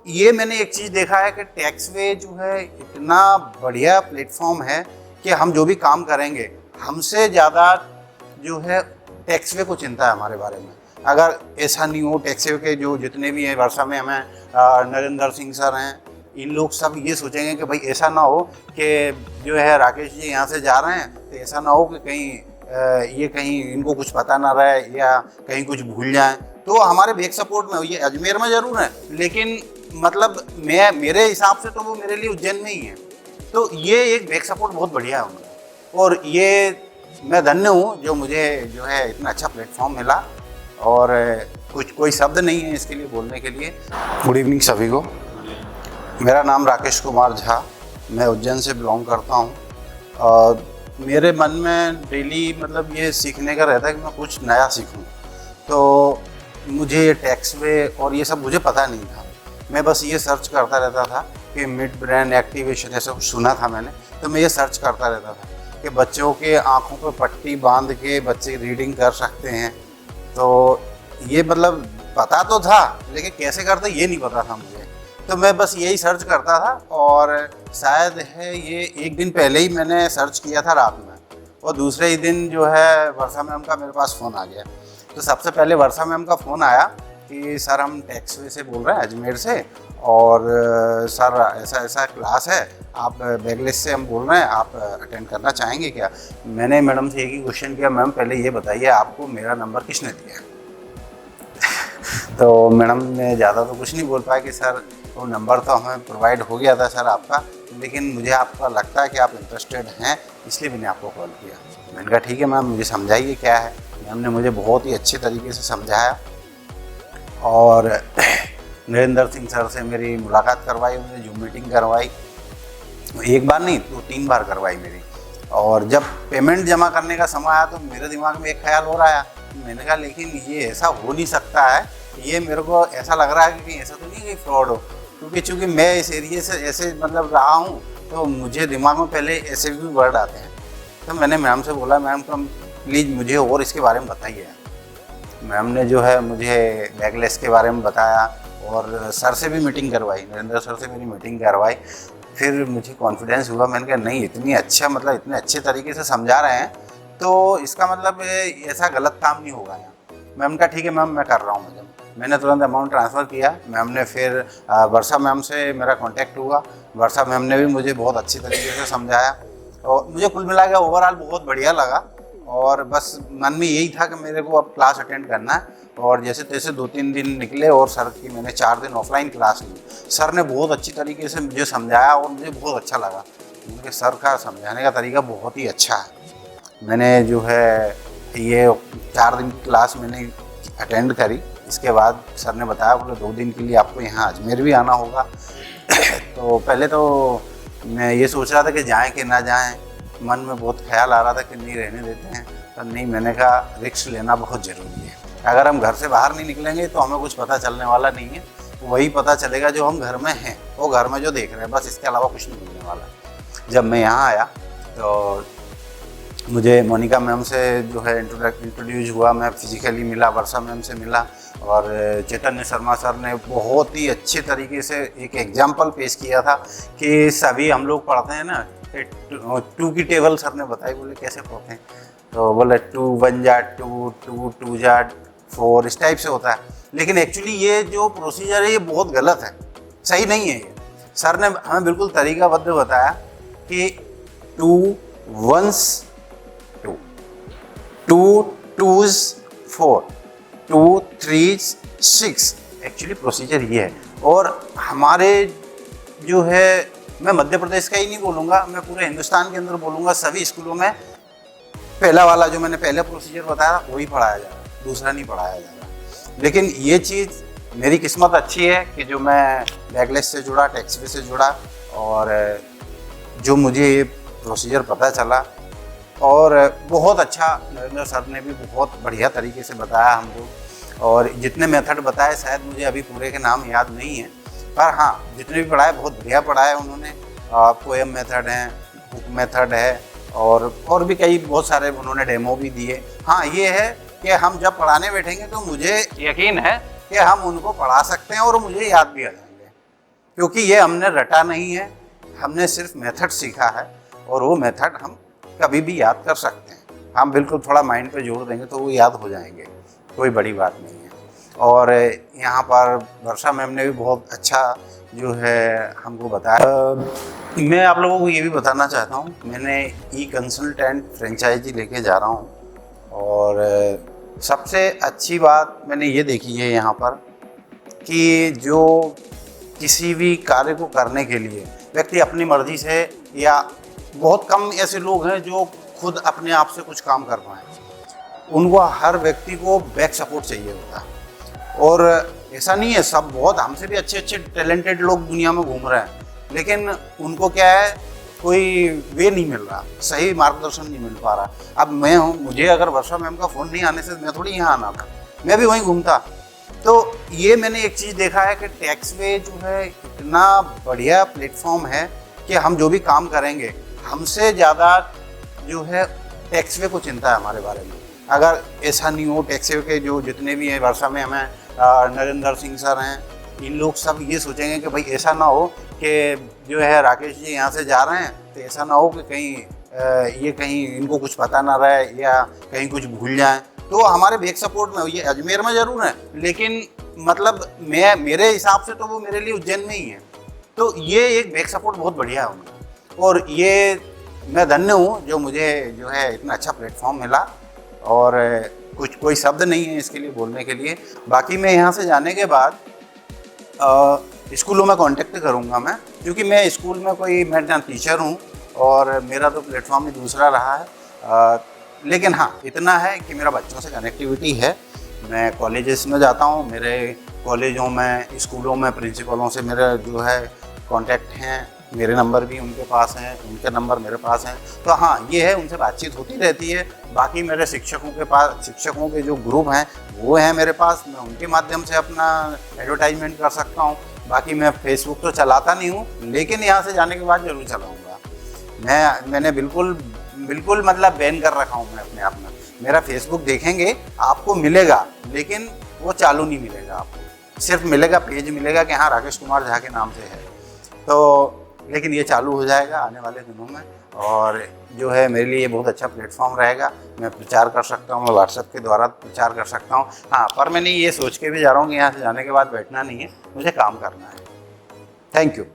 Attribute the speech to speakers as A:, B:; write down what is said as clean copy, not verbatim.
A: ये मैंने एक चीज़ देखा है कि टैक्सवे जो है इतना बढ़िया प्लेटफॉर्म है कि हम जो भी काम करेंगे हमसे ज़्यादा जो है टैक्सवे को चिंता है हमारे बारे में। अगर ऐसा नहीं हो, टैक्सवे के जो जितने भी हैं वर्षा में हमें नरेंद्र सिंह सर हैं, इन लोग सब ये सोचेंगे कि भाई ऐसा ना हो कि जो है राकेश जी यहाँ से जा रहे हैं तो ऐसा ना हो कि कहीं ये कहीं इनको कुछ पता ना रहे या कहीं कुछ भूल जाएं। तो हमारे बैक सपोर्ट में ये अजमेर में ज़रूर है, लेकिन मतलब मेरे हिसाब से तो वो मेरे लिए उज्जैन में ही है। तो ये एक बैक सपोर्ट बहुत बढ़िया है उनका, और ये मैं धन्य हूँ जो मुझे जो है इतना अच्छा प्लेटफॉर्म मिला। और कुछ कोई शब्द नहीं है इसके लिए बोलने के लिए। गुड इवनिंग सभी को। मेरा नाम राकेश कुमार झा, मैं उज्जैन से बिलोंग करता हूँ। और मेरे मन में डेली मतलब ये सीखने का रहता है कि मैं कुछ नया सीखूं। तो मुझे ये टैक्सवे और ये सब मुझे पता नहीं था, मैं बस ये सर्च करता रहता था कि मिड ब्रेन एक्टिवेशन ऐसा कुछ सुना था मैंने, तो मैं ये सर्च करता रहता था कि बच्चों के आँखों पर पट्टी बांध के बच्चे रीडिंग कर सकते हैं। तो ये मतलब पता तो था, लेकिन कैसे करते ये नहीं पता था मुझे। तो मैं बस यही सर्च करता था, और शायद है ये एक दिन पहले ही मैंने सर्च किया था रात में, और दूसरे ही दिन जो है वर्षा मैम का मेरे पास फ़ोन आ गया। तो सबसे पहले वर्षा मैम का फ़ोन आया कि सर हम टैक्सवे से बोल रहे हैं अजमेर से, और सर ऐसा ऐसा क्लास है, आप बैगलेस से हम बोल रहे हैं, आप अटेंड करना चाहेंगे क्या। मैंने मैडम से एक ही क्वेश्चन किया, मैम पहले ये बताइए आपको मेरा नंबर किसने दिया। तो मैडम ने ज़्यादा तो कुछ नहीं बोल पाया कि सर वो नंबर तो हमें प्रोवाइड हो गया था सर आपका, लेकिन मुझे आपका लगता है कि आप इंटरेस्टेड हैं, इसलिए मैंने आपको कॉल किया। मैंने कहा ठीक है मैम, मुझे समझाइए क्या है। मैम ने मुझे बहुत ही अच्छे तरीके से समझाया, और नरेंद्र सिंह सर से मेरी मुलाकात करवाई, उन्होंने जूम मीटिंग करवाई, एक बार नहीं तो 3 बार करवाई मेरी। और जब पेमेंट जमा करने का समय आया तो मेरे दिमाग में एक ख्याल और आया, मैंने कहा लेकिन ये ऐसा हो नहीं सकता है, ये मेरे को ऐसा लग रहा है कि ऐसा तो नहीं कि फ्रॉड हो, क्योंकि चूँकि मैं इस एरिए से ऐसे मतलब रहा हूँ, तो मुझे दिमाग में पहले ऐसे भी वर्ड आते हैं। तो मैंने मैम से बोला, मैम कम प्लीज़ मुझे और इसके बारे में बताइए। मैम ने जो है मुझे बैगलेस के बारे में बताया, और सर से भी मीटिंग करवाई, नरेंद्र सर से मेरी मीटिंग करवाई। फिर मुझे कॉन्फिडेंस हुआ, मैंने कहा नहीं इतनी अच्छा मतलब इतने अच्छे तरीके से समझा रहे हैं तो इसका मतलब ऐसा गलत काम नहीं होगा यहाँ। मैम का ठीक है मैम मैं कर रहा हूँ। मैंने तुरंत अमाउंट ट्रांसफ़र किया। मैम ने फिर वर्षा मैम से मेरा कांटेक्ट हुआ, वर्षा मैम ने भी मुझे बहुत अच्छी तरीके से समझाया, और मुझे कुल मिला के ओवरऑल बहुत बढ़िया लगा। और बस मन में यही था कि मेरे को अब क्लास अटेंड करना है, और जैसे तैसे 2-3 दिन निकले और सर की मैंने 4 दिन ऑफलाइन क्लास ली। सर ने बहुत अच्छी तरीके से मुझे समझाया और मुझे बहुत अच्छा लगा, क्योंकि सर का समझाने का तरीका बहुत ही अच्छा है। मैंने जो है ये 4 दिन की क्लास मैंने अटेंड करी। इसके बाद सर ने बताया बोले 2 दिन के लिए आपको यहाँ अजमेर भी आना होगा। तो पहले तो मैं ये सोच रहा था कि जाएँ कि ना जाएँ, मन में बहुत ख्याल आ रहा था कि नहीं रहने देते हैं, पर नहीं, मैंने कहा रिस्क लेना बहुत ज़रूरी है। अगर हम घर से बाहर नहीं निकलेंगे तो हमें कुछ पता चलने वाला नहीं है, वही पता चलेगा जो हम घर में हैं, वो घर में जो देख रहे हैं, बस इसके अलावा कुछ नहीं मिलने वाला। जब मैं यहाँ आया तो मुझे मोनिका मैम से जो है इंट्रोड्यूस हुआ, मैं फिजिकली मिला, वर्षा मैम से मिला, और चैतन्य शर्मा सर ने बहुत ही अच्छे तरीके से एक एग्जाम्पल पेश किया था कि सभी हम लोग पढ़ते हैं ना, 2 की टेबल सर ने बताई। बोले कैसे पढ़ते हैं, तो बोले 2 1 जा 2, 2 2 जा 4, इस टाइप से होता है। लेकिन एक्चुअली ये जो प्रोसीजर है ये बहुत गलत है, सही नहीं है ये। सर ने हमें बिल्कुल तरीकाबद्ध बताया कि 2 1s 2, 2 2s 4, 2 3s 6, actually procedure ये है। और हमारे जो है, मैं मध्य प्रदेश का ही नहीं बोलूँगा, मैं पूरे हिंदुस्तान के अंदर बोलूँगा, सभी स्कूलों में पहला वाला जो मैंने पहले प्रोसीजर बताया वही पढ़ाया जा रहा है, दूसरा नहीं पढ़ाया जा रहा। लेकिन ये चीज़ मेरी किस्मत अच्छी है कि जो मैं बैगलेस से जुड़ा, टैक्सवे से जुड़ा, और जो मुझे ये प्रोसीजर पता चला, और बहुत अच्छा नरेंद्र सर ने भी बहुत बढ़िया तरीके से बताया हमको। और जितने मेथड बताए शायद मुझे अभी पूरे के नाम याद नहीं है, पर हाँ जितने भी पढ़ाए बहुत बढ़िया पढ़ाया उन्होंने। पोएम मेथड है, बुक मेथड है, और भी कई बहुत सारे उन्होंने डेमो भी दिए। हाँ ये है कि हम जब पढ़ाने बैठेंगे तो मुझे यकीन है कि हम उनको पढ़ा सकते हैं और मुझे याद भी आ जाएंगे। क्योंकि ये हमने रटा नहीं है, हमने सिर्फ मेथड सीखा है और वो मेथड हम कभी भी याद कर सकते हैं। हम बिल्कुल थोड़ा माइंड पे जोड़ देंगे तो वो याद हो जाएंगे, कोई बड़ी बात नहीं है। और यहाँ पर वर्षा मैम ने भी बहुत अच्छा जो है हमको बताया। मैं आप लोगों को ये भी बताना चाहता हूँ, मैंने ई कंसल्टेंट फ्रेंचाइजी लेके जा रहा हूँ और सबसे अच्छी बात मैंने ये देखी है यहाँ पर कि जो किसी भी कार्य को करने के लिए व्यक्ति अपनी मर्जी से, या बहुत कम ऐसे लोग हैं जो खुद अपने आप से कुछ काम कर पाएँ, उनको हर व्यक्ति को बैक सपोर्ट चाहिए होता है। और ऐसा नहीं है, सब बहुत हमसे भी अच्छे अच्छे टैलेंटेड लोग दुनिया में घूम रहे हैं, लेकिन उनको क्या है, कोई वे नहीं मिल रहा, सही मार्गदर्शन नहीं मिल पा रहा। अब मैं हूँ, मुझे अगर वर्षा मैम का फ़ोन नहीं आने से मैं थोड़ी यहाँ आना था, मैं भी वहीं घूमता। तो ये मैंने एक चीज़ देखा है कि टैक्सवे जो है इतना बढ़िया प्लेटफॉर्म है कि हम जो भी काम करेंगे, हमसे ज़्यादा जो है टैक्सवे को चिंता है हमारे बारे में। अगर ऐसा नहीं हो, टैक्सवे के जो जितने भी हैं, वर्षा में हमें नरेंद्र सिंह सर हैं, इन लोग सब ये सोचेंगे कि भाई ऐसा ना हो कि जो है राकेश जी यहाँ से जा रहे हैं तो ऐसा ना हो कि कहीं ये कहीं इनको कुछ पता ना रहे या कहीं कुछ भूल जाएं। तो हमारे बैक सपोर्ट में, ये अजमेर में ज़रूर है, लेकिन मतलब मेरे हिसाब से तो वो मेरे लिए उज्जैन में ही है। तो ये एक बैक सपोर्ट बहुत बढ़िया है उनका, और ये मैं धन्य हूँ जो मुझे जो है इतना अच्छा प्लेटफॉर्म मिला। और कुछ कोई शब्द नहीं है इसके लिए बोलने के लिए। बाकी मैं यहाँ से जाने के बाद स्कूलों में कांटेक्ट करूँगा मैं, क्योंकि मैं स्कूल में मैं टीचर हूँ और मेरा तो प्लेटफॉर्म ही दूसरा रहा है। लेकिन हाँ, इतना है कि मेरा बच्चों से कनेक्टिविटी है। मैं कॉलेजेस में जाता हूँ, मेरे कॉलेजों में, स्कूलों में प्रिंसिपलों से मेरे जो है कांटेक्ट हैं, मेरे नंबर भी उनके पास हैं, उनके नंबर मेरे पास हैं। तो हाँ, ये है, उनसे बातचीत होती रहती है। बाकी मेरे शिक्षकों के जो ग्रुप हैं वो हैं मेरे पास, मैं उनके माध्यम से अपना एडवर्टाइजमेंट कर सकता हूँ। बाकी मैं फेसबुक तो चलाता नहीं हूँ, लेकिन यहाँ से जाने के बाद ज़रूर चलाऊँगा। मैंने बिल्कुल मतलब बैन कर रखा हूँ मैं अपने आप में। मेरा फेसबुक देखेंगे, आपको मिलेगा, लेकिन वो चालू नहीं मिलेगा आपको, सिर्फ मिलेगा, पेज मिलेगा कि हाँ राकेश कुमार झा के नाम से है। तो लेकिन ये चालू हो जाएगा आने वाले दिनों में, और जो है मेरे लिए बहुत अच्छा प्लेटफॉर्म रहेगा। मैं प्रचार कर सकता हूँ, मैं व्हाट्सएप के द्वारा प्रचार कर सकता हूँ। हाँ, पर मैंने ये सोच के भी जा रहा हूँ कि यहाँ से जाने के बाद बैठना नहीं है, मुझे काम करना है। Thank you.